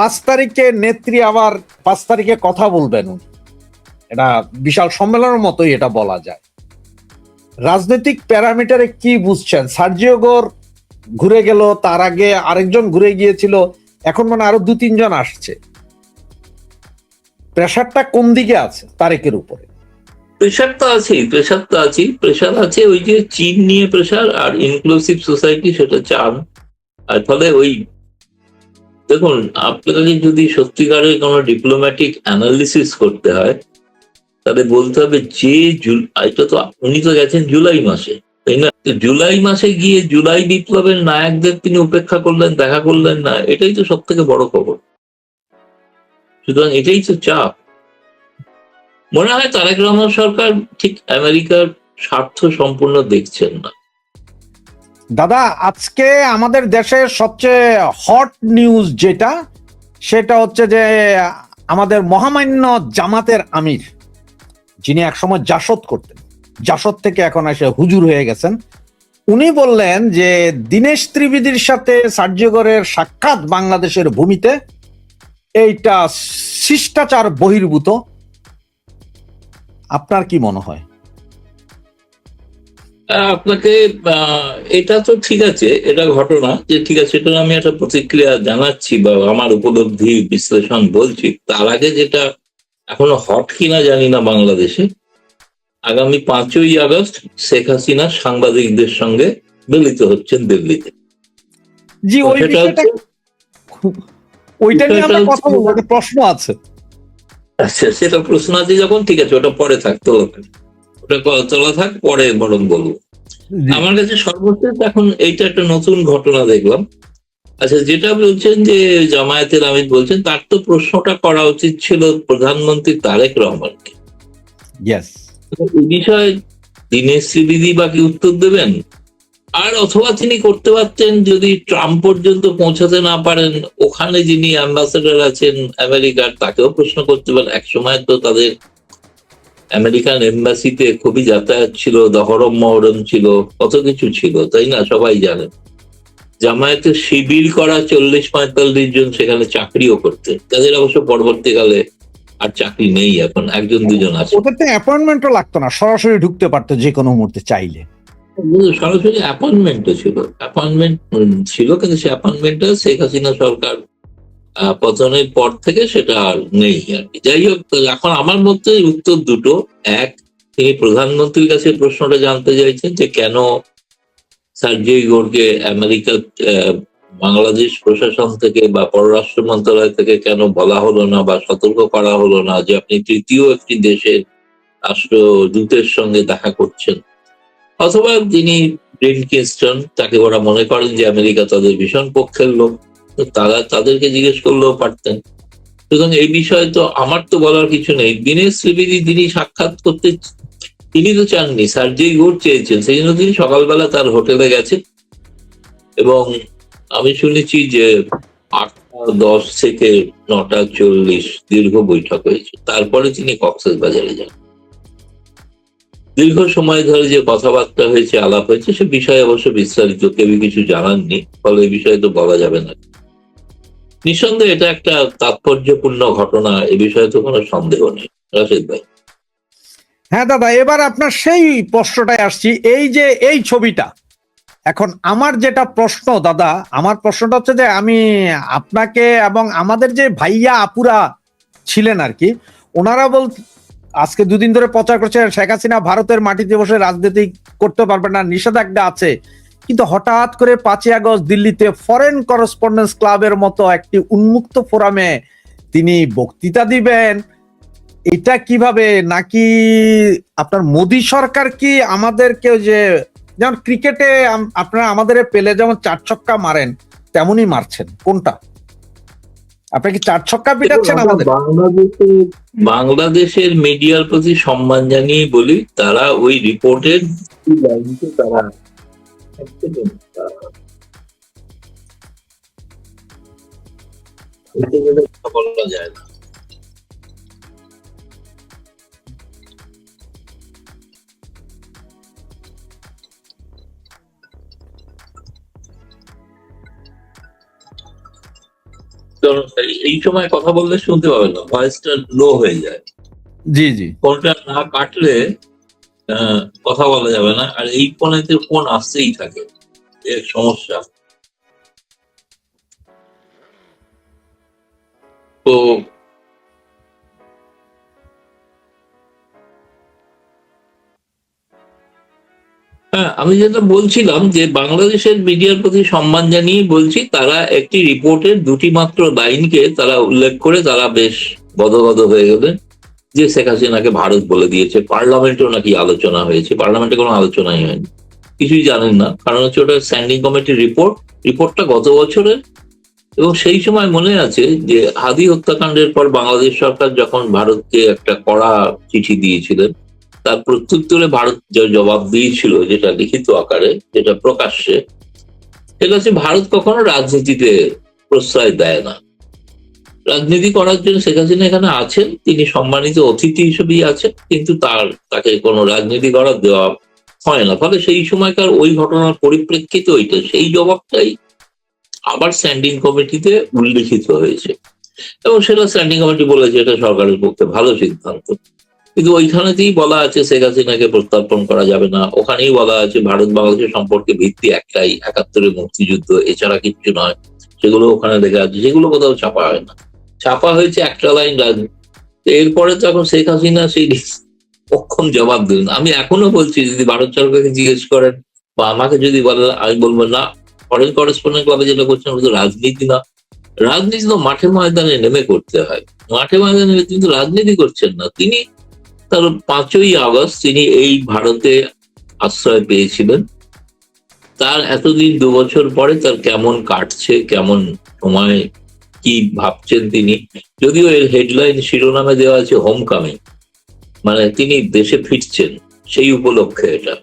5 তারিখে নেত্রী আবার 5 তারিখে কথা বলবেন, এটা বিশাল সম্মেলনের মতোই এটা বলা যায়। রাজনৈতিক প্যারামিটারে কি বুঝছেন? সার্জিও গোর ঘুরে গেল, তার আগে আরেকজন ঘুরে গিয়েছিল, এখন মানে আরো 2-3 জন আসছে। প্রেশারটা কোন দিকে আছে তারেকের উপরে? প্রেশার তো আছেই, প্রেশার আছে ওই যে চীন নিয়ে প্রেশার আর ইনক্লুসিভ সোসাইটি সেটা চান। আর ফলে ওই দেখুন, আপনাকে যদি সত্যিকারের কোনো ডিপ্লোম্যাটিক অ্যানালিসিস করতে হয় তাহলে বলতে হবে যে এটা তো উনি তো গেছেন জুলাই মাসে, তাই না? তো জুলাই মাসে গিয়ে জুলাই বিপ্লবের নায়কদের তিনি উপেক্ষা করলেন, দেখা করলেন না, এটাই তো সব থেকে বড় খবর। সুতরাং এটাই তো চাপ। মনে হয় তারেক রহমান সরকার ঠিক আমেরিকার স্বার্থ সম্পূর্ণ দেখছেন না। দাদা, আজকে আমাদের দেশের সবচেয়ে হট নিউজ যেটা, সেটা হচ্ছে যে আমাদের মহামান্য জামাতের আমির, যিনি একসময় জাসদ করতেন, জাসদ থেকে এখন এসে হুজুর হয়ে গেছেন, উনি বললেন যে দীনেশ ত্রিবেদীর সাথে সার্জিওগরের সাক্ষাৎ বাংলাদেশের ভূমিতে এইটা শিষ্টাচার বহির্ভূত। আপনার কি মনে হয়? আপনাকে এটা তো ঠিক আছে, এটা ঘটনা যে ঠিক আছে, এটা আমি একটা প্রতিক্রিয়া জানাচ্ছি বা আমার উপলব্ধি বিশ্লেষণ বলছি। তার আগে যেটা এখনো হট কিনা জানি না, বাংলাদেশে আগামী 5ই আগস্ট শেখ হাসিনা সাংবাদিকদের সঙ্গে মিলিত হচ্ছেন দিল্লিতে। জি, ওই সেটা বিষয়টা, হচ্ছে, ওইটা নিয়ে বিষয়টা আমরা হচ্ছে কথা বলবো, একটা প্রশ্ন আছে। আচ্ছা, সেটা প্রশ্ন আছে যখন, ঠিক আছে, ওটা পরে থাকতো, ওটা চলা থাক, পরে বরং বলবো। জি, আমার কাছে সর্বশেষ এখন এইটা একটা নতুন ঘটনা দেখলাম। আচ্ছা, যেটা বলছেন যে জামায়াতের আমির বলছেন, তার তো প্রশ্নটা করা উচিত ছিল প্রধানমন্ত্রী তারেক রহমানকে। ইয়েস। এই বিষয়ে দীনেশ ত্রিবেদী বা কি উত্তর দেবেন? আর অথবা তিনি করতে পারতেন, যদি ট্রাম্প পর্যন্ত পৌঁছাতে না পারেন, ওখানে যিনি অ্যাম্বাসেডর আছেন আমেরিকার, তাকেও প্রশ্ন করতে পারেন। একসময় তো তাদের আমেরিকান এম্বাসিতে খুবই যাতায়াত ছিল, দহরম মহরম ছিল, কত কিছু ছিল, তাই না? সবাই জানেন জামায়াতের শিবির করা 40-45 জন সেখানে চাকরিও করতে, তাদের অবশ্য পরবর্তীকালে আর চাকরি নেই, এখন 1-2 জন আছে। ওদের তো অ্যাপয়েন্টমেন্টও লাগতো না, সরাসরি ঢুকতে পারতো যে কোনো মুহূর্তে চাইলে। সরাসরি অ্যাপয়েন্টমেন্টও ছিল, অ্যাপয়েন্টমেন্ট ছিল, কিন্তু সে অ্যাপয়েন্টমেন্টটা শেখ হাসিনা সরকার পতনের পর থেকে সেটা আর নেই আর কি। যাই হোক, এখন আমার মতে উত্তর দুটো। এক, তিনি প্রধানমন্ত্রীর কাছে প্রশ্নটা জানতে চাইছেন যে কেন সার্জিও গোরকে আমেরিকা বাংলাদেশ প্রশাসন থেকে বা পররাষ্ট্র মন্ত্রণালয় থেকে কেন বলা হলো না বা সতর্ক করা হলো না যে আপনি তৃতীয় একটি দেশের রাষ্ট্রদূতের সঙ্গে দেখা করছেন। অথবা তিনি ব্লিনকিনস্টন, তাকে ওরা মনে করেন যে আমেরিকা তাদের ভীষণ পক্ষের লোক, তো তারা তাদেরকে জিজ্ঞেস করলেও পারতেন। সুতরাং এই বিষয়ে তো আমার তো বলার কিছু নেই। দীনেশ ত্রিবেদী তিনি সাক্ষাৎ করতে, তিনি তো চাননি, সার্জিও গোর চেয়েছেন, সেই জন্য তিনি সকালবেলা তার হোটেলে গেছেন। এবং আমি শুনেছি যে 8টা 10 থেকে 9টা 40 দীর্ঘ বৈঠক হয়েছে, তারপরে তিনি কক্সবাজারে যান। দীর্ঘ সময় ধরে যে কথাবার্তা হয়েছে, আলাপ হয়েছে, সে বিষয়ে অবশ্য বিস্তারিত কেউ কিছু জানাননি, ফলে এই বিষয়ে তো বলা যাবে না। নিঃসন্দেহে এটা একটা তাৎপর্যপূর্ণ ঘটনা, এ বিষয়ে তো কোনো সন্দেহ নেই। রাশেদ ভাই। হ্যাঁ দাদা, এবার আপনার সেই প্রশ্নটাই আসছি। এই যে এই ছবিটা, এখন আমার যেটা প্রশ্ন দাদা, আমার প্রশ্নটা হচ্ছে যে আমি আপনাকে এবং আমাদের যে ভাইয়া আপুরা ছিলেন আর কি, ওনারা আজকে 2 দিন ধরে প্রচার করছে শেখ হাসিনা ভারতের মাটিতে বসে রাজনীতি করতে পারবে না, নিষেধাজ্ঞা আছে। কিন্তু হঠাৎ করে 5ই আগস্ট দিল্লিতে ফরেন করেসপন্ডেন্স ক্লাবের মতো একটি উন্মুক্ত ফোরামে তিনি বক্তৃতা দিবেন। এটা কিভাবে? নাকি আপনার মোদী সরকার কি আমাদেরকে, যে যেমন ক্রিকেটে আপনারা আমাদের পেলে যেমন 4 ছক্কা মারেন, তেমনই মারছেন? কোনটা? আপনি কি 4 ছক্কা পিটাচ্ছেন আমাদের? বাংলাদেশের মিডিয়ার প্রতি সম্মান জানিয়ে বলি, তারা ওই রিপোর্টের তারা বলা যায় না। কারণ এই সময় কথা বললে শুনতে পাবেন না, ভয়েসটা লো হয়ে যায়। জি জি। ফোনটা না কাটলে কথা বলা যাবে না, আর এই ফোনেতে ফোন আসতেই থাকে, এর সমস্যা। তো হ্যাঁ, আমি যেটা বলছিলাম যে বাংলাদেশের মিডিয়ার প্রতি সম্মান জানিয়ে বলছি, তারা একটি রিপোর্টের দুটি মাত্র লাইনকে তারা উল্লেখ করে তারা বেশ গদগদ হয়ে গেলেন যে শেখ হাসিনাকে ভারত বলে দিয়েছে। পার্লামেন্টেও নাকি আলোচনা হয়েছে, পার্লামেন্টে কোনো আলোচনাই হয়নি, কিছুই জানেন না। কারণ হচ্ছে ওটা স্ট্যান্ডিং কমিটির রিপোর্ট, রিপোর্টটা গত বছরের। এবং সেই সময় মনে আছে যে হাদি হত্যাকাণ্ডের পর বাংলাদেশ সরকার যখন ভারতকে একটা কড়া চিঠি দিয়েছিলেন, তার প্রত্যুত্তরে ভারত যে জবাব দিয়েছিল, যেটা লিখিত আকারে, যেটা প্রকাশ্যে, সেটা হচ্ছে ভারত কখনো রাজনীতিতে প্রশ্রয় দেয় না। রাজনীতি করার জন্য শেখ হাসিনা এখানে আছেন, তিনি সম্মানিত অতিথি হিসেবেই আছেন, কিন্তু তাকে কোনো রাজনীতি করার দেওয়া হয় না। ফলে সেই সময়কার ওই ঘটনার পরিপ্রেক্ষিতে ওইটা, সেই জবাবটাই আবার স্ট্যান্ডিং কমিটিতে উল্লেখিত হয়েছে, এবং সেটা স্ট্যান্ডিং কমিটি বলেছে এটা সরকারের পক্ষে ভালো সিদ্ধান্ত। কিন্তু ওইখানেতেই বলা আছে শেখ হাসিনাকে প্রত্যর্পণ করা যাবে না। ওখানেই বলা আছে ভারত বাংলাদেশের সম্পর্কে ভিত্তি একটাই, ৭১-এর মুক্তিযুদ্ধ, এছাড়া কিচ্ছু নয়। সেগুলো ওখানে লেখা আছে, সেগুলো কোথাও ছাপা হয় না। ছাপা হয়েছে একটা লাইন রাজনীতি। এরপরে তো এখন শেখ হাসিনা সেই অক্ষম জবাব দিলেন। আমি এখনো বলছি, যদি ভারত সরকারকে জিজ্ঞেস করেন বা আমাকে যদি বলেন, আমি বলবো না, ফরেন করেসপন্ডেন্ট ক্লাবে যেটা করছেন ওটা তো রাজনীতি না। রাজনীতি তো মাঠে ময়দানে নেমে করতে হয়। মাঠে ময়দানে কিন্তু রাজনীতি করছেন না তিনি। তার ৫ই আগস্ট তিনি এই ভারতে আশ্রয় পেয়েছিলেন। তার এতদিন ২ বছর পরে তার কেমন কাটছে, কেমন সময়, কি ভাবছেন তিনি। যদিও এর হেডলাইন শিরোনামে দেওয়া আছে হোম কামিং, মানে তিনি দেশে ফিরছেন, সেই উপলক্ষে এটা।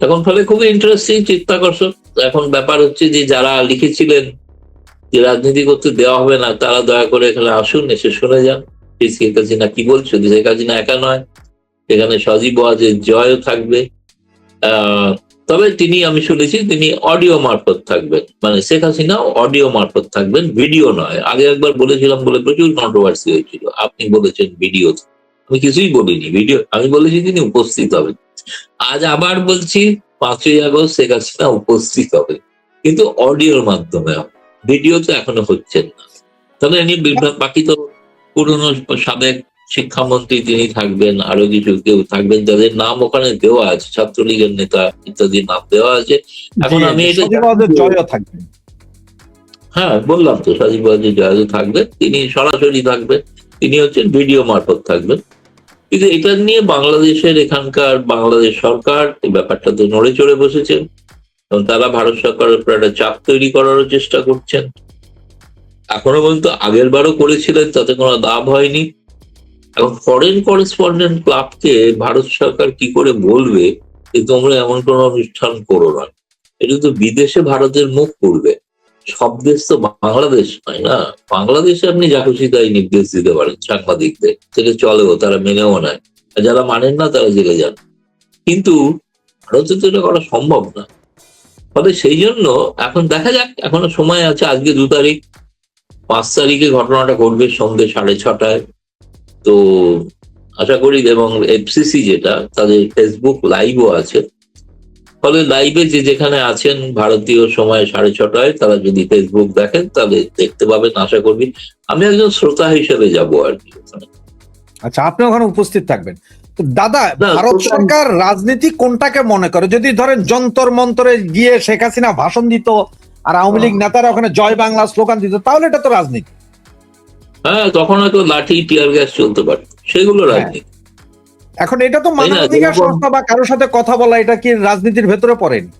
এখন ফলে খুবই ইন্টারেস্টিং, চিত্তাকর্ষক। এখন ব্যাপার হচ্ছে যে যারা লিখেছিলেন যে রাজনীতি করতে দেওয়া হবে না, তারা দয়া করে এখানে আসুন, এসে শুনে যান শেখ হাসিনা কি বলছে। শেখ হাসিনা একা নয়, এখানে সজীব ওয়াজেদ জয়ও থাকবে। তবে তিনি, আমি শুনেছি তিনি অডিও মারফত থাকবেন, মানে শেখ হাসিনা অডিও মারফত থাকবেন, ভিডিও নয়। আগে একবার বলেছিলাম বলে প্রচুর কন্ট্রোভার্সি হয়েছিল, আপনি বলেছেন ভিডিও, আমি কিছুই বলিনি, ভিডিও আমি বলেছি তিনি উপস্থিত হবেন। আজ আবার বলছি ৫ই আগস্ট শেখ হাসিনা উপস্থিত হবে, কিন্তু অডিওর মাধ্যমে হবে, ভিডিও তো এখনো হচ্ছেন না। তবে এমনি বাকি তো পুরনো সাবেক শিক্ষামন্ত্রী তিনি থাকবেন, আরো কিছু কেউ থাকবেন যাদের নাম ওখানে দেওয়া আছে, ছাত্রলীগের নেতা ইত্যাদির নাম দেওয়া আছে। এখন আমি এটা জয়ও থাকবেন। হ্যাঁ বললাম তো, সজীব ওয়াজেদ জয় থাকবেন, তিনি সরাসরি থাকবেন, তিনি হচ্ছেন ভিডিও মারফত থাকবেন। কিন্তু এটা নিয়ে বাংলাদেশের এখানকার বাংলাদেশ সরকার এই ব্যাপারটা তো নড়ে চড়ে বসেছেন, এবং তারা ভারত সরকারের উপর একটা চাপ তৈরি করারও চেষ্টা করছেন। এখনো পর্যন্ত আগের বারও করেছিলেন, তাতে কোনো লাভ হয়নি। এখন ফরেন করেসপন্ডেন্ট ক্লাবকে ভারত সরকার কি করে বলবে যে তোমরা এমন কোনো অনুষ্ঠান করো না? এটা তো বিদেশে ভারতের মুখ করবে, সব দেশ তো বাংলাদেশ নয় না। বাংলাদেশে আপনি যা খুশি তাই নির্দেশ দিতে পারেন সাংবাদিকদের, সেটা চলেও, তারা মেনেও নেয়, আর যারা মানেন না তারা জেলে যান। কিন্তু ভারতে তো এটা করা সম্ভব না। ফলে সেই জন্য এখন দেখা যাক, এখনো সময় আছে। আজকে ২ তারিখ, ৫ তারিখে ঘটনাটা ঘটবে সন্ধ্যে ৬:৩০। তো আশা করি, এবং এফসিসি যেটা, তাদের ফেসবুক লাইভও আছে। ফলে লাইভে যে যেখানে আছেন ভারতীয় সময় ৬:৩০, তারা যদি ফেসবুক দেখেন তাহলে দেখতে পাবেন, আশা করি। আমি একজন শ্রোতা হিসেবে যাব আর কি। আচ্ছা, আপনি ওখানে উপস্থিত থাকবেন। তো দাদা, না, ভারত সরকার রাজনীতি কোনটাকে মনে করে? যদি ধরেন যন্তর মন্তরে গিয়ে শেখ হাসিনা ভাষণ দিত আর আওয়ামী লীগ নেতারা ওখানে জয় বাংলা স্লোগান দিত, তাহলে এটা তো রাজনীতি। হ্যাঁ, তখন হয়তো লাঠি টিয়ার গ্যাস চলতে পারত, সেগুলো রাজনীতি। এখন এটা তো মানবাধিকার সংস্থা বা কারোর সাথে কথা বলা, এটা কি রাজনীতির ভেতরে পড়েনি?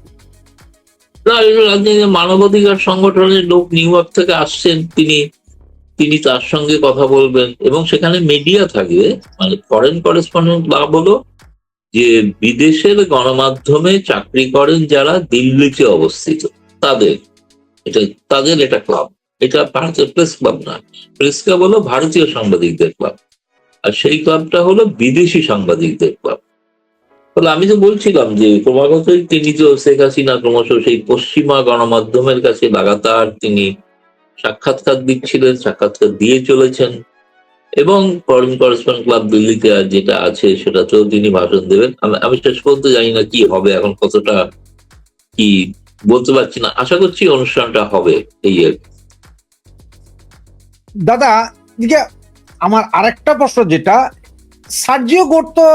না, এটা রাজনীতি। মানবাধিকার সংগঠনের লোক নিউ ইয়র্ক থেকে আসছেন, তিনি তার সঙ্গে কথা বলবেন, এবং সেখানে মিডিয়া থাকবে। মানে ফরেন করেসপন্ডেন্ট ক্লাব হলো যে বিদেশের গণমাধ্যমে চাকরি করেন যারা দিল্লিতে অবস্থিত, তাদের এটা ক্লাব। এটা ভারতের প্রেস ক্লাব না। প্রেস ক্লাব হলো ভারতীয় সাংবাদিকদের ক্লাব, আর সেই ক্লাবটা হলো বিদেশি সাংবাদিকদের ক্লাব। তাহলে আমি তো বলছিলাম যে ক্রমাগতই তিনি তো শেখ হাসিনা ক্রমশ সেই পশ্চিমা গণমাধ্যমের কাছে লাগাতার তিনি সাক্ষাৎকার দিচ্ছিলেন, সাক্ষাৎকার দিয়ে চলেছেন, এবং ফরেন করেসপন্ডেন্ট ক্লাব দিল্লিতে আর যেটা আছে সেটাতেও তিনি ভাষণ দেবেন। আমি শেষ পর্যন্ত জানি না কি হবে, এখন কতটা কি বলতে পারছি না, আশা করছি অনুষ্ঠানটা হবে এই আর কি। দাদা, এদিকে আমার আরেকটা প্রশ্ন, যেটা সার্জিও গোর তো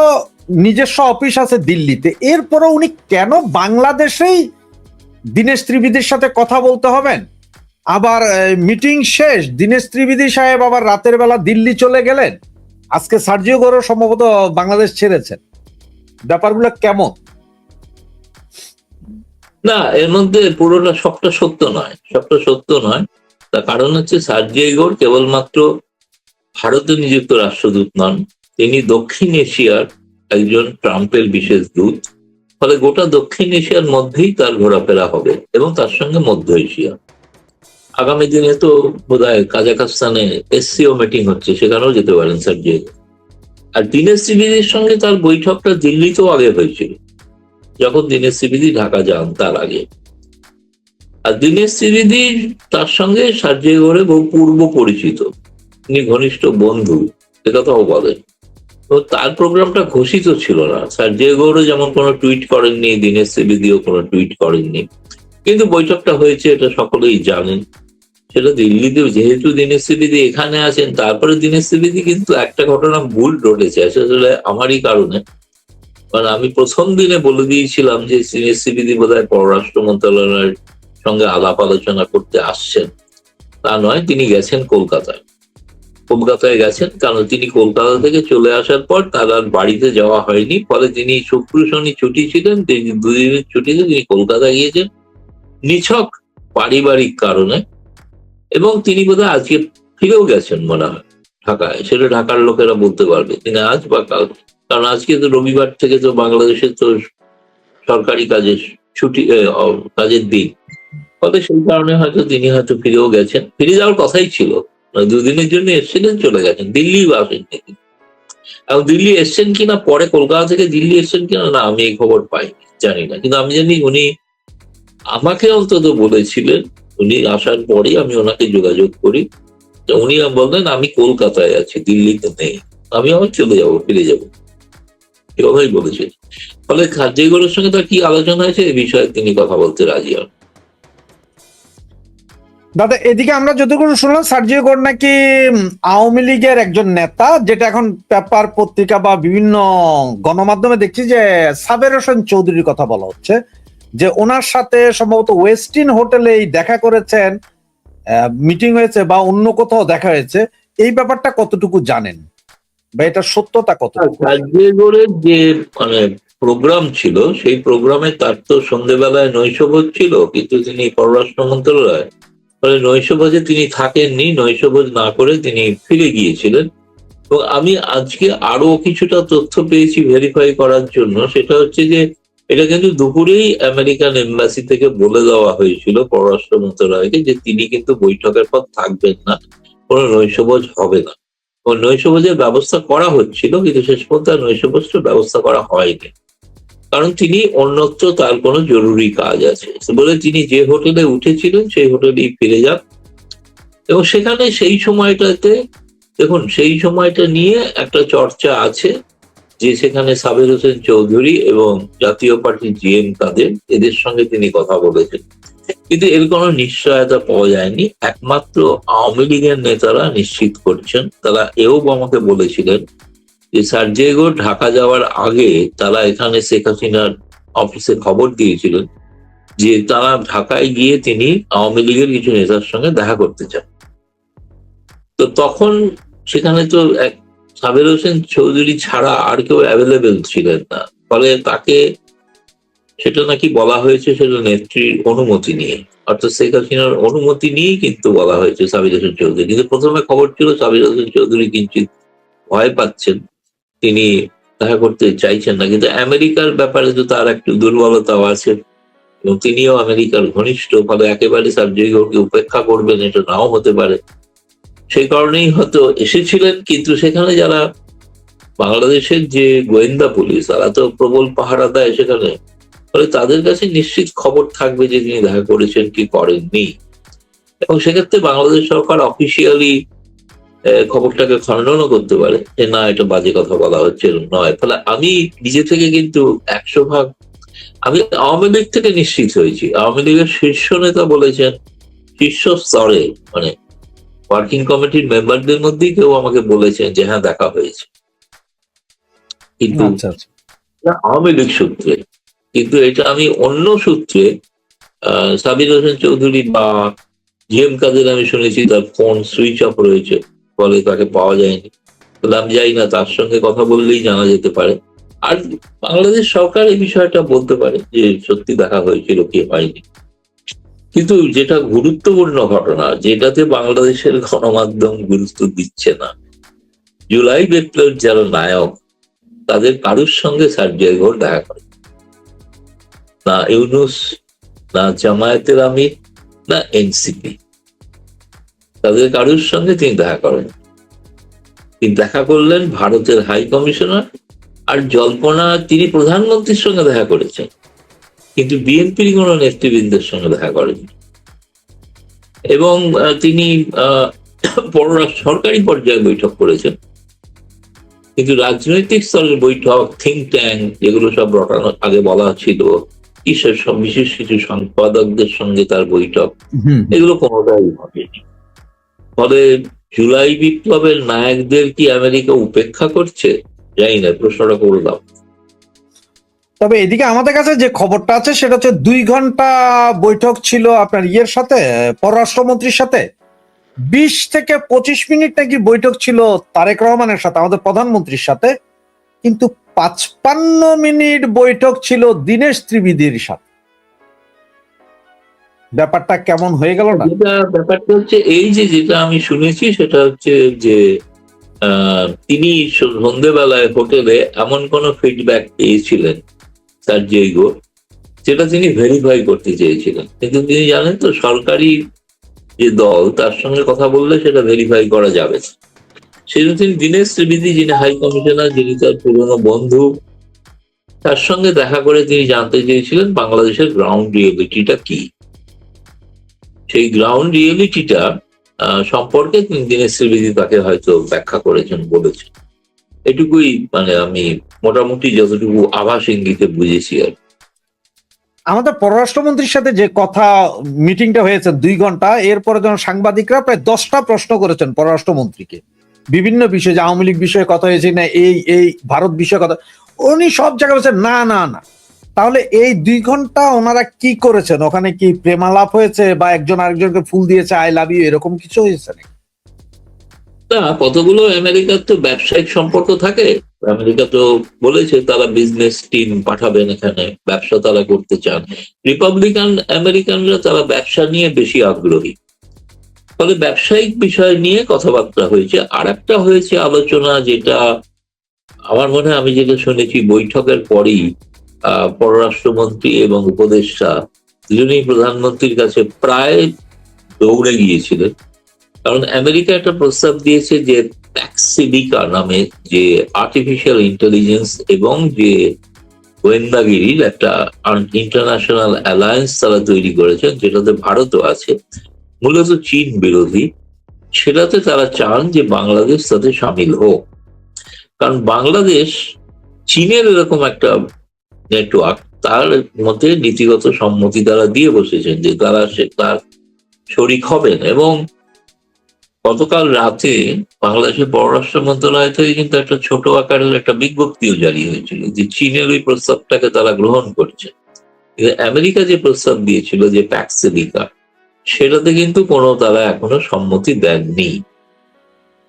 নিজস্ব অফিস আছে দিল্লিতে, এরপরে উনি কেন বাংলাদেশেই দীনেশ ত্রিবেদীর সাথে কথা বলতে হবেন? আবার মিটিং শেষ, দীনেশ ত্রিবেদী সাহেব আবার রাতের বেলা দিল্লি চলে গেলেন, আজকে সার্জিও গোরও সম্ভবত বাংলাদেশ ছেড়েছেন, ব্যাপারগুলো কেমন? না, এর মধ্যে পুরোটা সবটা সত্য নয়, সবটা সত্য নয়। তার কারণ হচ্ছে সার্জিও গোর কেবলমাত্র ভারতে নিযুক্ত রাষ্ট্রদূত নন, তিনি দক্ষিণ এশিয়ার একজন ট্রাম্পের বিশেষ দূত। ফলে গোটা দক্ষিণ এশিয়ার মধ্যেই তার ঘোরাফেরা হবে, এবং তার সঙ্গে মধ্য এশিয়া। আগামী দিনে তো বোধহয় কাজাখস্তানে এসসিও মিটিং হচ্ছে, সেখানেও যেতে পারেন সার্জিও গোর। আর দীনেশ ত্রিবেদীর সঙ্গে তার বৈঠকটা দিল্লিতেও আগে হয়েছিল, যখন দীনেশ ত্রিবেদী ঢাকা যান তার আগে। আর দীনেশ ত্রিবেদী তার সঙ্গে সার্জিও গোরের বহু পূর্ব পরিচিত, তিনি ঘনিষ্ঠ বন্ধু, একথাও বলেন। তো তার প্রোগ্রামটা ঘোষিত ছিল না, সার্জিও গোরও যেমন কোনো টুইট করেননি, দীনেশ ত্রিবেদীও কোনো টুইট করেননি, কিন্তু বৈঠকটা হয়েছে, এটা সকলেই জানেন। সেটা দিল্লিতেও, যেহেতু দীনেশ ত্রিবেদী এখানে আছেন, তারপরে দীনেশ ত্রিবেদী কিন্তু একটা ঘটনা ভুল ঘটেছে আসলে আমারই কারণে। কারণ আমি প্রথম দিনে বলে দিয়েছিলাম যে দীনেশ ত্রিবেদী বোধহয় পররাষ্ট্র মন্ত্রণালয়ের সঙ্গে আলাপ আলোচনা করতে আসছেন। তা নয়, তিনি গেছেন কলকাতায়। কলকাতায় গেছেন কারণ তিনি কলকাতা থেকে চলে আসার পর তার আর বাড়িতে যাওয়া হয়নি, ফলে তিনি শুক্র শনি ছুটি ছিলেন, তিনি দুদিনের ছুটিতে তিনি কলকাতায় গিয়েছেন নিছক পারিবারিক কারণে। এবং তিনি বোধহয় আজকে ফিরেও গেছেন মনে হয় ঢাকায়, সেটা ঢাকার লোকেরা বলতে পারবে তিনি আজ বা কাল, কারণ আজকে তো রবিবার থেকে তো বাংলাদেশে তো সরকারি কাজের ছুটি, কাজের দিন। ফলে সেই কারণে হয়তো তিনি হয়তো ফিরেও গেছেন, ফিরে যাওয়ার কথাই ছিল, দুদিনের জন্য এসেছিলেন, চলে গেছেন, দিল্লি আসেন নাকি। এবং দিল্লি এসছেন কিনা, পরে কলকাতা থেকে দিল্লি এসছেন কিনা, না আমি এই খবর পাইনি, জানি না। কিন্তু আমি জানি উনি আমাকে অন্তত বলেছিলেন, উনি আসার পরে আমি ওনাকে যোগাযোগ করি, উনি বললেন আমি কলকাতায় আছি, দিল্লিতে নেই, আমি আবার চলে যাবো, ফিরে যাবো, এভাবেই বলেছেন। ফলে সার্জিও গোরের সঙ্গে তার কি আলোচনা হয়েছে এই বিষয়ে তিনি কথা বলতে রাজি হন। দাদা, এদিকে আমরা যতটুকু শুনলাম, সার্জিও গোর নাকি আওয়ামী লীগের একজন নেতা, যেটা এখন পেপার পত্রিকা বা বিভিন্ন গণমাধ্যমে দেখছি যে সাবের হোসেন চৌধুরীর কথা বলা হচ্ছে, যে ওনার সাথে সম্ভবত ওয়েস্টিন হোটেলেই দেখা করেছেন, মিটিং হয়েছে বা অন্য কোথাও দেখা হয়েছে। এই ব্যাপারটা কতটুকু জানেন বা এটা সত্যতা কত? সার্জিও গোরের যে মানে প্রোগ্রাম ছিল, সেই প্রোগ্রামে তার তো সন্ধ্যেবেলায় নৈশভোজ ছিল, কিন্তু তিনি পররাষ্ট্র মন্ত্রণালয়, ফলে নৈশভোজে তিনি থাকেননি, নৈশভোজ না করে তিনি ফিরে গিয়েছিলেন। এবং আমি আজকে আরো কিছুটা তথ্য পেয়েছি ভেরিফাই করার জন্য, সেটা হচ্ছে যে এটা কিন্তু দুপুরেই আমেরিকান এম্বাসি থেকে বলে দেওয়া হয়েছিল পররাষ্ট্র মন্ত্রণালয়কে যে তিনি কিন্তু বৈঠকের পর থাকবেন না, কোনো নৈশভোজ হবে না। ও নৈশভোজের ব্যবস্থা করা হচ্ছিল, কিন্তু শেষ পর্যন্ত নৈশভোজের ব্যবস্থা করা হয়নি, কারণ তিনি অন্যত্র তার কোনো জরুরি কাজ আছে বলে তিনি যে হোটেলে উঠেছিলেন সেই হোটেলেই ফিরে যান। এবং সেখানে সেই সময়টাতে দেখুন, সেই সময়টা নিয়ে একটা চর্চা আছে যে সেখানে সাবের হোসেন চৌধুরী এবং জাতীয় পার্টি জিএম তাদের এদের সঙ্গে তিনি কথা বলেছেন, কিন্তু এর কোনো নিশ্চয়তা পাওয়া যায়নি। একমাত্র আওয়ামী লীগের নেতারা নিশ্চিত করছেন, তারা এও আমাকে বলেছিলেন যে সার্জিও গোর ঢাকা যাওয়ার আগে তারা এখানে শেখ হাসিনার অফিসে খবর দিয়েছিলেন যে তারা ঢাকায় গিয়ে তিনি আওয়ামী লীগের কিছু নেতার সঙ্গে দেখা করতে চান। তো তখন সেখানে তো এক সাবের হোসেন চৌধুরী ছাড়া আর কেউ অ্যাভেলেবেল ছিলেন না, ফলে তাকে সেটা নাকি বলা হয়েছে সেটা নেত্রীর অনুমতি নিয়ে, অর্থাৎ শেখ হাসিনার অনুমতি নিয়েই কিন্তু বলা হয়েছে সাবির হোসেন চৌধুরী। কিন্তু প্রথমে খবর ছিল সাবির হোসেন চৌধুরী কিঞ্চিত ভয় পাচ্ছেন, তিনি দেখা করতে চাইছেন না, কিন্তু আমেরিকার ব্যাপারে তো তার একটু দুর্বলতাও আছে এবং তিনিও আমেরিকার ঘনিষ্ঠ, ফলে একেবারে সার্জিও গোরকে উপেক্ষা করবেন এটা নাও হতে পারে। সেই কারণেই হয়তো এসেছিলেন, কিন্তু সেখানে যারা বাংলাদেশের যে গোয়েন্দা পুলিশ তারা তো প্রবল পাহারা দেয় সেখানে, ফলে তাদের কাছে নিশ্চিত খবর থাকবে যে তিনি দেখা করেছেন কি করেননি। এবং সেক্ষেত্রে বাংলাদেশ সরকার অফিসিয়ালি খবরটাকে খণ্ডনও করতে পারে যে না, এটা বাজে কথা বলা হচ্ছে, নয়। ফলে আমি নিজে থেকে কিন্তু 100 ভাগ আমি আওয়ামী লীগ থেকে নিশ্চিত হয়েছি। আওয়ামী লীগের শীর্ষ নেতা বলেছেন, শীর্ষ স্তরে মানে ওয়ার্কিং কমিটির মেম্বারদের মধ্যেই কেউ আমাকে বলেছেন যে হ্যাঁ দেখা হয়েছে, কিন্তু আচ্ছা আচ্ছা। আওয়ামী লীগ সূত্রে। কিন্তু এটা আমি অন্য সূত্রে সাবির হোসেন চৌধুরী বা জিএম কাদের আমি শুনেছি তার ফোন সুইচ অফ রয়েছে, ফলে তাকে পাওয়া যায়নি। তাহলে আমি যাই না, তার সঙ্গে কথা বললেই জানা যেতে পারে। আর বাংলাদেশ সরকার এই বিষয়টা বলতে পারে যে সত্যি দেখা হয়েছিল কি হয়নি। কিন্তু যেটা গুরুত্বপূর্ণ ঘটনা, যেটাতে বাংলাদেশের গণমাধ্যম গুরুত্ব দিচ্ছে না, জুলাই বিপ্লবের যারা নায়ক তাদের কারুর সঙ্গে সার্জিয়াল ঘোষ দেখা করে না, ইউনূস, না জামায়াতের আমির, না এনসিপি, তাদের কারুর সঙ্গে তিনি দেখা করেন। তিনি দেখা করলেন ভারতের হাই কমিশনার, আর জল্পনা তিনি প্রধানমন্ত্রীর সঙ্গে দেখা করেছেন, কিন্তু বিএনপির কোন নেতৃবৃন্দের সঙ্গে দেখা করেননি। এবং তিনি সরকারি পর্যায়ে বৈঠক করেছেন, কিন্তু রাজনৈতিক স্তরের বৈঠক, থিঙ্ক ট্যাঙ্ক, যেগুলো সব রটানোর আগে বলা ছিল, কিসের সব বিশেষ কিছু সম্পাদকদের সঙ্গে তার বৈঠক, এগুলো কোনোটাই ঘটেনি। ফলে জুলাই বিপ্লবের নায়কদের কি আমেরিকা উপেক্ষা করছে? জানি না, প্রশ্নটা করলাম। তবে এদিকে আমাদের কাছে যে খবরটা আছে সেটা হচ্ছে 2 ঘন্টা বৈঠক ছিল আপনার ইয়ের সাথে, পররাষ্ট্রমন্ত্রীর সাথে। 20 থেকে 25 মিনিট নাকি বৈঠক ছিল তারেক রহমানের সাথে, আমাদের প্রধানমন্ত্রীর সাথে। কিন্তু 55 মিনিট বৈঠক ছিল দীনেশ ত্রিবেদীর সাথে। ব্যাপারটা কেমন হয়ে গেল না? ব্যাপারটা হচ্ছে এই যে, যেটা আমি শুনেছি সেটা হচ্ছে যে তিনি সন্ধ্যেবেলায় হোটেলে এমন কোন ফিডব্যাক পেয়েছিলেন সার্জিয়াল ঘোষ, যেটা তিনি ভেরিফাই করতে চেয়েছিলেন। কিন্তু তিনি জানেন তো, সরকারি যে দল তার সঙ্গে কথা বললে সেটা ভেরিফাই করা যাবে না। সেজন্য তিনি দীনেশ ত্রিবেদী, যিনি হাই কমিশনার, যিনি তার পুরনো বন্ধু, তার সঙ্গে দেখা করে তিনি জানতে চেয়েছিলেন বাংলাদেশের গ্রাউন্ড রিয়েলিটিটা কি। সেই গ্রাউন্ড রিয়েলিটিটা সম্পর্কে তিনি দীনেশ ত্রিবেদী তাকে হয়তো ব্যাখ্যা করেছেন, বলেছেন। এটুকুই মানে আমি মোটামুটি যতটুকু আভাস ইঙ্গিতে বুঝেছি আর। আমাদের পররাষ্ট্রমন্ত্রীর সাথে যে কথা মিটিংটা হয়েছে 2 ঘন্টা, এরপরে যখন সাংবাদিকরা প্রায় 10টা প্রশ্ন করেছেন পররাষ্ট্রমন্ত্রীকে বিভিন্ন বিষয়ে, যে আওয়ামী লীগ বিষয়ে কথা হয়েছে না, এই ভারত বিষয়ে কথা, উনি সব জায়গায় বলছেন না না না। তাহলে এই 2 ঘন্টা ওনারা কি করেছেন? ওখানে কি প্রেমালাপ হয়েছে বা একজন আরেকজনকে ফুল দিয়েছে, আই লাভ ইউ, এরকম কিছু হয়েছে নাকি? না, কতগুলো আমেরিকার তো ব্যবসায়িক সম্পর্ক থাকে। আমেরিকা তো বলেছে তারা বিজনেস টিম পাঠাবেন এখানে, ব্যবসা তারা করতে চান। রিপাবলিকান আমেরিকানরা তারা ব্যবসা নিয়ে বেশি আগ্রহী, ফলে ব্যবসায়িক বিষয় নিয়ে কথাবার্তা হয়েছে। আর একটা হয়েছে আলোচনা, যেটা আমার মনে হয়, আমি যেটা শুনেছি, বৈঠকের পরেই পররাষ্ট্রমন্ত্রী এবং উপদেষ্টা দুজনেই প্রধানমন্ত্রীর কাছে প্রায় দৌড়ে গিয়েছিলেন। কারণ আমেরিকা একটা প্রস্তাব দিয়েছে যে প্যাক্সিবিকা নামে যে আর্টিফিশিয়াল ইন্টেলিজেন্স এবং যে গোয়েন্দাগিরির একটা ইন্টারন্যাশনাল অ্যালায়েন্স তারা তৈরি করেছেন, যেটাতে ভারতও আছে, মূলত চীন বিরোধী। সেটাতে তারা চান যে বাংলাদেশ তাতে সামিল হোক। কারণ বাংলাদেশ চীনের এরকম একটা নেটওয়ার্ক, তার মধ্যে নীতিগত সম্মতি তারা দিয়ে বসেছেন যে তারা তার শরিক হবেন। এবং গতকাল রাতে বাংলাদেশের পররাষ্ট্র মন্ত্রণালয় থেকে কিন্তু একটা ছোট আকারের একটা বিজ্ঞপ্তিও জারি হয়েছিল যে চীনের ওই প্রস্তাবটাকে তারা গ্রহণ করছে। আমেরিকা যে প্রস্তাব দিয়েছিল যে প্যাক্সিবিকা, সেটাতে কিন্তু কোনো তারা এখনো সম্মতি দেননি।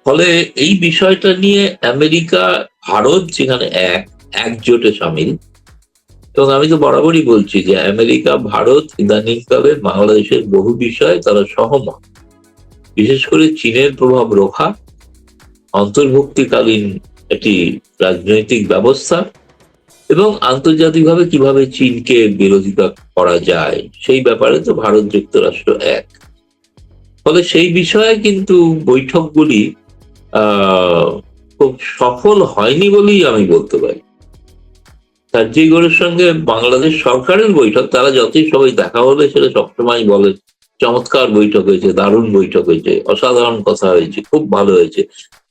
ফলে এই বিষয়টা নিয়ে আমেরিকা, ভারত যেখানে একজোটে সামিল, এবং আমি তো বরাবরই বলছি যে আমেরিকা ভারত ইদানিংকালে বাংলাদেশের বহু বিষয়ে তারা সহমত, বিশেষ করে চীনের প্রভাব রক্ষা, অন্তর্ভুক্তিকালীন একটি রাজনৈতিক ব্যবস্থা, এবং আন্তর্জাতিকভাবে কিভাবে চীনকে বিরোধিতা করা যায় সেই ব্যাপারে তো ভারত যুক্তরাষ্ট্র এক। ফলে সেই বিষয়ে কিন্তু বৈঠকগুলি খুব সফল হয়নি বলেই আমি বলতে পারি। সার্জিয়াল ঘোষের সঙ্গে বাংলাদেশ সরকারের বৈঠক, তারা যতই সবাই দেখা হলে সেটা সবসময় বলেন চমৎকার বৈঠক হয়েছে, দারুণ বৈঠক হয়েছে, অসাধারণ কথা হয়েছে, খুব ভালো হয়েছে।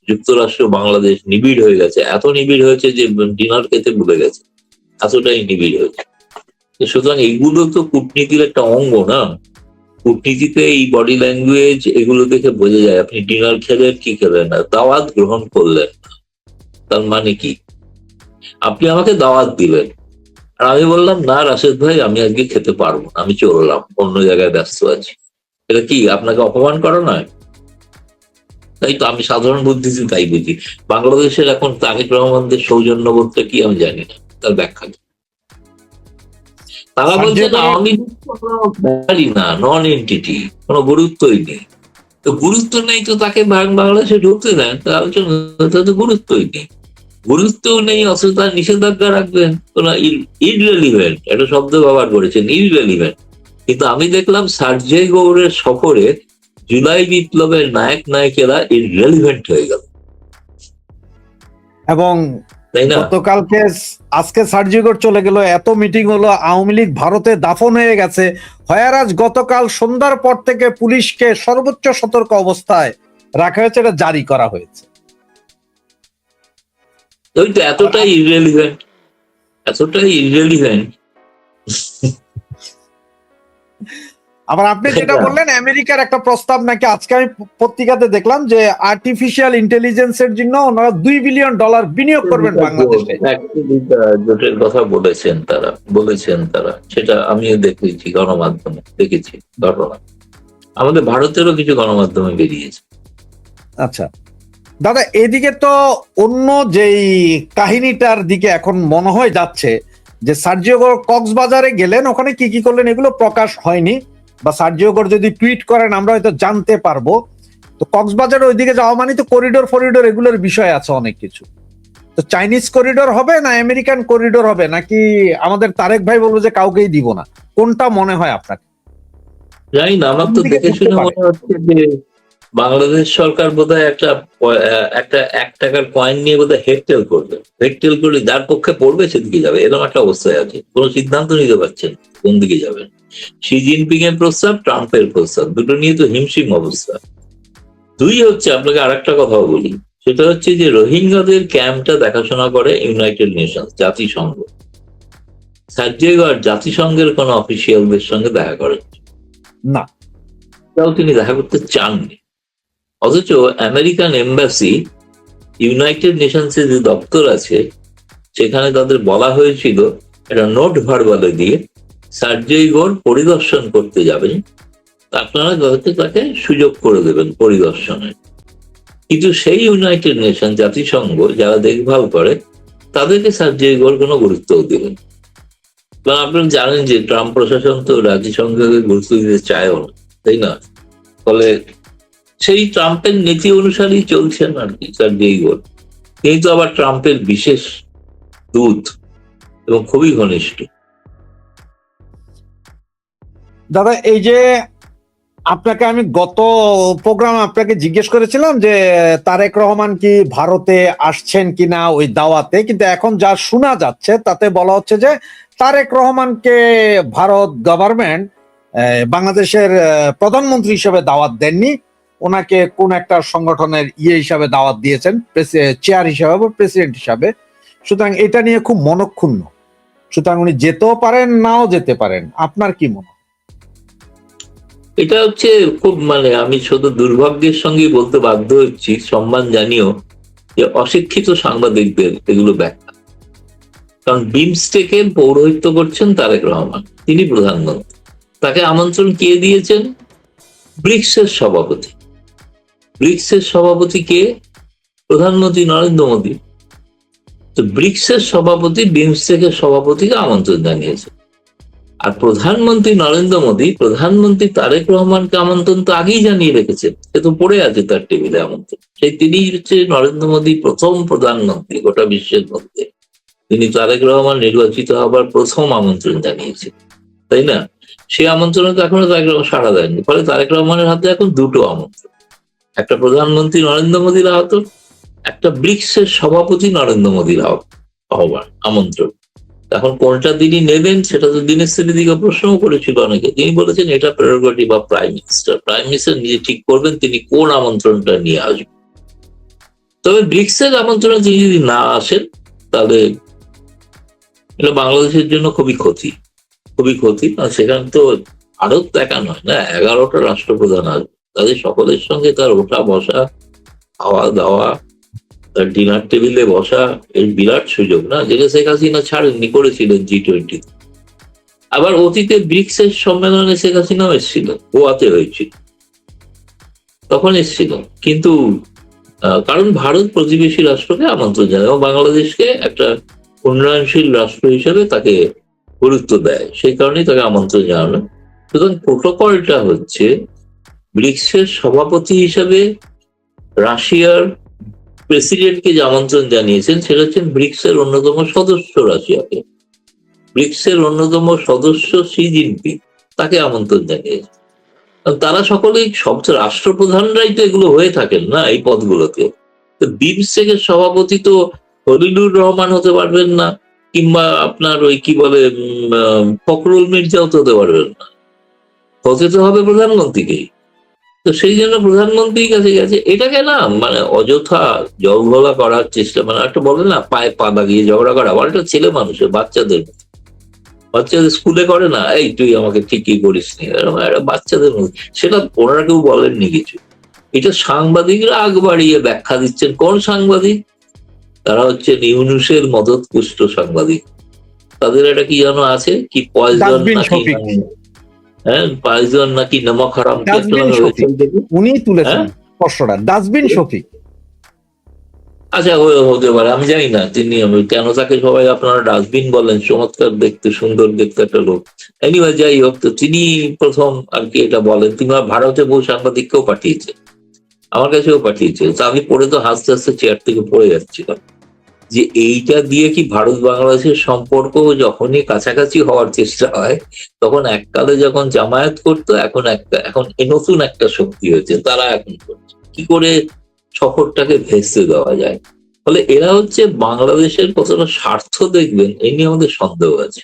যুক্তরাষ্ট্র বাংলাদেশ নিবিড় হয়ে গেছে, এত নিবিড় হয়েছে যে ডিনার খেতে ভুলে গেছে, এতটাই নিবিড় হয়েছে। সুতরাং এইগুলো তো কূটনীতির একটা অঙ্গ না? কূটনীতিতে এই বডি ল্যাঙ্গুয়েজ এগুলো দেখে বোঝা যায় আপনি ডিনার খেলেন কি খেলেন না, দাওয়াত গ্রহণ করলেন না, তার মানে কি? আপনি আমাকে দাওয়াত দিলেন আর আমি বললাম না রাশেদ ভাই আমি আজকে খেতে পারবো না, আমি চললাম, অন্য জায়গায় ব্যস্ত আছি, এটা কি আপনাকে অপমান করা নয়? তাই তো আমি সাধারণ বুদ্ধিতে তাই বুঝি। বাংলাদেশের এখন তারেক রহমানদের সৌজন্যবোধটা কি আমি জানি না, তার ব্যাখ্যা কি? তারা বলছে না আওয়ামী লীগ কোনো ব্যাপারই না, নন এন্টিটি, কোনো গুরুত্বই নেই। তো গুরুত্ব নেই তো তাকে বাংলাদেশে ঢুকতে দেন, তার তো গুরুত্বই নেই। গুরুত্বও নেই অথচ তার নিষেধাজ্ঞা রাখবেন, কোন ইররেলিভেন্ট একটা শব্দ ব্যবহার করেছেন, ইররেলিভেন্ট। কিন্তু আমি দেখলাম সার্জেই গৌড়ের সফরে জুলাই বিপ্লবের নায়ক নায়িকেরা ইররেলিভেন্ট হয়ে গেল, এবং তাই না? গতকালকে আজকে সার্জিগড় চলে গেল, এত মিটিং হলো, আওয়ামী লীগ ভারতে দাফন হয়ে গেছে। হয়ারাজ গতকাল সন্ধ্যার পর থেকে পুলিশকে সর্বোচ্চ সতর্ক অবস্থায় রাখা হয়েছে, এটা জারি করা হয়েছে। ওই তো এতটাই ইররেলিভেন্ট, এতটাই ইররেলিভেন্ট। আবার আপনি যেটা বললেন আমেরিকার একটা প্রস্তাব নাকি, আজকে আমি পত্রিকাতে দেখলাম যে আর্টিফিশিয়াল ইন্টেলিজেন্সের জন্য ওনারা $2 বিলিয়ন বিনিয়োগ করবেন বাংলাদেশে। জোটের কথা বলেছেন তারা, সেটা আমিও দেখেছি, গণমাধ্যমে দেখেছি ঘটনা। আমাদের ভারতেরও কিছু গণমাধ্যমে বেরিয়েছে। আচ্ছা দাদা, এদিকে তো অন্য যেই কাহিনীটার দিকে এখন মনে হয় যাচ্ছে যে সার্জিও কক্সবাজারে গেলেন, ওখানে কি কি করলেন এগুলো প্রকাশ হয়নি, বা সার্জিও যদি টুইট করেন আমরা হয়তো জানতে পারবো। তো কক্সবাজার ওইদিকে যাওয়া মানে তো করিডোর এগুলোর বিষয় আছে অনেক কিছু। তো চাইনিজ করিডোর হবে না আমেরিকান করিডোর হবে, নাকি আমাদের তারেক ভাই বলবো যে কাউকেই দিব না? কোনটা মনে হয় আপনাকে? জানি না, আমার তো দেখে শুনে মনে হচ্ছে যে বাংলাদেশ সরকার বোধহয় একটা $1 কয়েন নিয়ে বোধহয় হেডটেল করবে। হেডটেল করলে যার পক্ষে পড়বে সেদিকে যাবে, এরকম একটা অবস্থায় আছে, কোনো সিদ্ধান্ত নিতে পারছেন কোন দিকে যাবেন। শি জিনপিং এর প্রস্তাব, ট্রাম্পের প্রস্তাব, দুটো নিয়ে তো হিমশিম অবস্থা। দুই হচ্ছে, আপনাকে আরেকটা কথাও বলি, সেটা হচ্ছে যে রোহিঙ্গাদের ক্যাম্পটা দেখাশোনা করে ইউনাইটেড নেশনস, জাতিসংঘ। সার্জিও জাতিসংঘের কোন অফিসিয়ালদের সঙ্গে দেখা করেন না, তাও তিনি দেখা করতে চাননি। অথচ আমেরিকান এম্বাসি, ইউনাইটেড নেশনস এর যে দপ্তর আছে সেখানে তাদের বলা হয়েছিল একটা নোট ভার্বালে দিয়ে সার্জিও পরিদর্শন করতে যাবেন, আপনারা তাকে সুযোগ করে দেবেন পরিদর্শনের। কিন্তু সেই ইউনাইটেড নেশন, জাতিসংঘ যারা দেখভাল করে, তাদেরকে সার্জিও কোনো গুরুত্ব দিলেন। কারণ আপনারা জানেন যে ট্রাম্প প্রশাসন তো জাতিসংঘকে গুরুত্ব দিতে চায়ও না, তাই না? ফলে সেই ট্রাম্পের নীতি অনুসারেই চলছেন আর কি সার্জিও। তিনি তো আবার ট্রাম্পের বিশেষ দূত এবং খুবই ঘনিষ্ঠ। দাদা এই যে আপনাকে আমি গত প্রোগ্রামে আপনাকে জিজ্ঞেস করেছিলাম যে তারেক রহমান কি ভারতে আসছেন কিনা ওই দাওয়াতে, কিন্তু এখন যা শোনা যাচ্ছে তাতে বলা হচ্ছে যে তারেক রহমানকে ভারত গভর্নমেন্ট বাংলাদেশের প্রধানমন্ত্রী হিসেবে দাওয়াত দেননি, ওনাকে কোন একটা সংগঠনের হিসাবে দাওয়াত দিয়েছেন, চেয়ার হিসাবে বা প্রেসিডেন্ট হিসাবে। সুতরাং এটা নিয়ে খুব মনক্ষুণ্ণ। সুতরাং উনি যেতেও পারেন, নাও যেতে পারেন। আপনার কি মনে হয়? এটা হচ্ছে খুব, আমি শুধু দুর্ভাগ্যের সঙ্গে বলতে বাধ্য হচ্ছি, সম্মান জানিও, যে অশিক্ষিত সাংবাদিকদের এগুলো ব্যাখ্যা। কারণ বিমস্টেকে পৌরোহিত্য করছেন তারেক রহমান, তিনি প্রধানমন্ত্রী, তাকে আমন্ত্রণ কে দিয়েছেন? ব্রিক্সের সভাপতি। ব্রিক্সের সভাপতি কে? প্রধানমন্ত্রী নরেন্দ্র মোদী। তো ব্রিক্সের সভাপতি বিমস্টেকের সভাপতিকে আমন্ত্রণ জানিয়েছে। আর প্রধানমন্ত্রী নরেন্দ্র মোদী প্রধানমন্ত্রী তারেক রহমানকে আমন্ত্রণ তো আগেই জানিয়ে রেখেছেন, সে তো পড়ে আছে তার টেবিলে আমন্ত্রণ। সেই তিনি হচ্ছে নরেন্দ্র মোদী প্রথম প্রধানমন্ত্রী গোটা বিশ্বের মধ্যে, তিনি তারেক রহমান নির্বাচিত হবার প্রথম আমন্ত্রণ জানিয়েছেন, তাই না? সেই আমন্ত্রণে তো এখনো তারেক রহমান সাড়া দেয়নি। ফলে তারেক রহমানের হাতে এখন দুটো আমন্ত্রণ, একটা প্রধানমন্ত্রী নরেন্দ্র মোদীর আহ্বান, একটা ব্রিক্সের সভাপতি নরেন্দ্র মোদীর আহ্বান, আমন্ত্রণ। এখন কোনটা তিনি নেবেন সেটা তো দিনের দিকে প্রশ্নও করেছিল অনেকে। তিনি বলেছেন এটা prerogative of prime minister, prime minister নিজে ঠিক করবেন তিনি কোন আমন্ত্রণটা নিয়ে আসবেন। তবে ব্রিক্সের আমন্ত্রণে তিনি যদি না আসেন তাহলে এটা বাংলাদেশের জন্য খুবই ক্ষতি, খুবই ক্ষতি। সেখানে তো ভারত একা নয় না, 11টা রাষ্ট্রপ্রধান আসবে, তাদের সকলের সঙ্গে তার ওঠা বসা, খাওয়া দাওয়া, তার ডিনার টেবিলে বসা, এর বিরাট সুযোগ না, যেটা শেখ হাসিনা ছাড়েননি, করেছিলেন G20। আবার অতীতে ব্রিক্সের সম্মেলনে শেখ হাসিনাও এসেছিল, গোয়াতে হয়েছিল, তখন এসেছিল, কিন্তু কারণ ভারত প্রতিবেশী রাষ্ট্রকে আমন্ত্রণ জানায় এবং বাংলাদেশকে একটা উন্নয়নশীল রাষ্ট্র হিসেবে তাকে গুরুত্ব দেয়, সেই কারণেই তাকে আমন্ত্রণ জানানো। সুতরাং প্রোটোকলটা হচ্ছে ব্রিক্সের সভাপতি হিসেবে রাশিয়ার প্রেসিডেন্টকে যে আমন্ত্রণ জানিয়েছেন সেটা হচ্ছেন ব্রিক্সের অন্যতম সদস্য রাশিয়াকে, ব্রিক্সের অন্যতম সদস্য শি জিনপিং তাকে আমন্ত্রণ জানিয়েছে। তারা সকলেই সব রাষ্ট্রপ্রধানরাই তো এগুলো হয়ে থাকেন না এই পদগুলোতে। তো বিমস্টেকের সভাপতি তো খলিলুর রহমান হতে পারবেন না, কিংবা আপনার ওই কি বলে ফখরুল মির্জাও তো হতে পারবেন না, হতে তো হবে প্রধানমন্ত্রীকেই। তো সেই জন্য প্রধানমন্ত্রীর কাছে গেছে। এটাকে না মানে অযথা জলঘোলা করার চেষ্টা, মানে একটা বলে না পায়ে পা লাগিয়ে ঝগড়া করা, একটা ছেলে মানুষের বাচ্চাদের স্কুলে করে না, এই তুই আমাকে ঠিকই করিস নি, একটা বাচ্চাদের মধ্যে, সেটা ওনারা কেউ বলেননি কিছু। এটা সাংবাদিকরা আগ বাড়িয়ে ব্যাখ্যা দিচ্ছেন। কোন সাংবাদিক? তারা হচ্ছে ইউনূসের মদত পুষ্ট সাংবাদিক। তাদের একটা কি যেন আছে, কি পয়জন নাকি, হ্যাঁ পয়জন নাকি নমক হারাম, উনি তুলেছেন প্রশ্নটা, ডাস্টবিন শফিক। আচ্ছা হতে পারে, আমি জানি না তিনি কেন তাকে সবাই আপনারা ডাস্টবিন বলেন, চমৎকার দেখতে, সুন্দর দেখতে একটা লোক। এনিওয়ে যাই হোক, তো তিনি প্রথম আর কি এটা বলেন। তিনি ভারতে বহু সাংবাদিককেও পাঠিয়েছে, আমার কাছেও পাঠিয়েছে। তো আমি পড়ে তো হাসতে হাসতে চেয়ার থেকে পড়ে যাচ্ছিলাম যে এইটা দিয়ে কি ভারত বাংলাদেশের সম্পর্ক যখনই কাছাকাছি হওয়ার চেষ্টা হয়, তখন এককালে যখন জামায়াত করতো, এখন নতুন একটা শক্তি হয়েছে, তারা এখন করছে কি করে সফরটাকে ভেস্তে দেওয়া যায়। ফলে এরা হচ্ছে বাংলাদেশের কতটা স্বার্থ দেখবেন এই নিয়ে আমাদের সন্দেহ আছে।